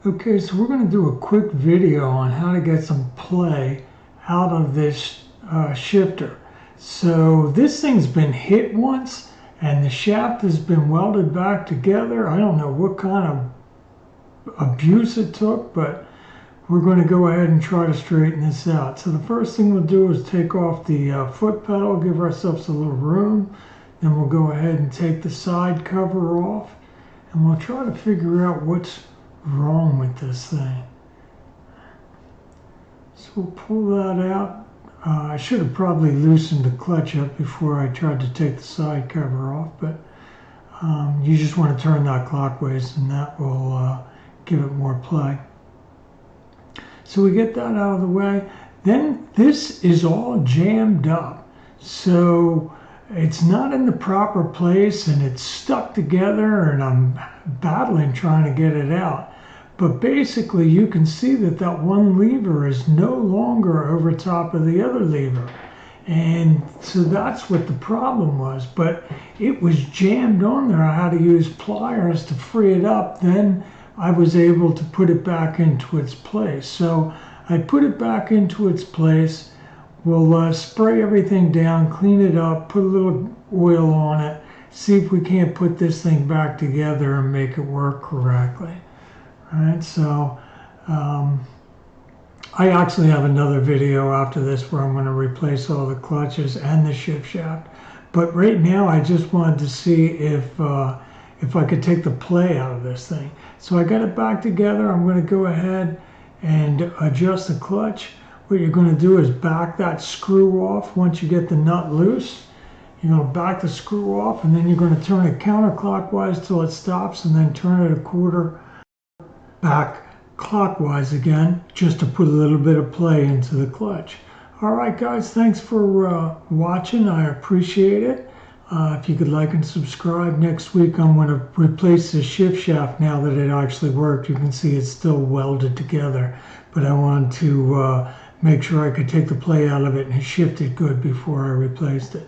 Okay, so we're going to do a quick video on how to get some play out of this shifter. So this thing's been hit once and the shaft has been welded back together. I don't know what kind of abuse it took, but we're going to go ahead and try to straighten this out. So the first thing we'll do is take off the foot pedal, give ourselves a little room. Then we'll go ahead and take the side cover off and we'll try to figure out what's wrong with this thing. So we'll pull that out. I should have probably loosened the clutch up before I tried to take the side cover off, but you just want to turn that clockwise and that will give it more play. So we get that out of the way. Then this is all jammed up. So it's not in the proper place and it's stuck together and I'm battling trying to get it out. But basically you can see that that one lever is no longer over top of the other lever. And so that's what the problem was. But it was jammed on there. I had to use pliers to free it up. Then I was able to put it back into its place. So I put it back into its place. We'll spray everything down, clean it up, put a little oil on it, see if we can't put this thing back together and make it work correctly. All right, so I actually have another video after this where I'm going to replace all the clutches and the shift shaft. But right now I just wanted to see if I could take the play out of this thing. So I got it back together. I'm going to go ahead and adjust the clutch. What you're going to do is back that screw off. Once you get the nut loose, you're going to back the screw off and then you're going to turn it counterclockwise till it stops and then turn it a quarter back clockwise again just to put a little bit of play into the clutch. All right, guys, thanks for watching. I appreciate it. If you could like and subscribe. Next week I'm going to replace the shift shaft now that it actually worked. You can see it's still welded together, but I wanted to make sure I could take the play out of it and shift it good before I replaced it.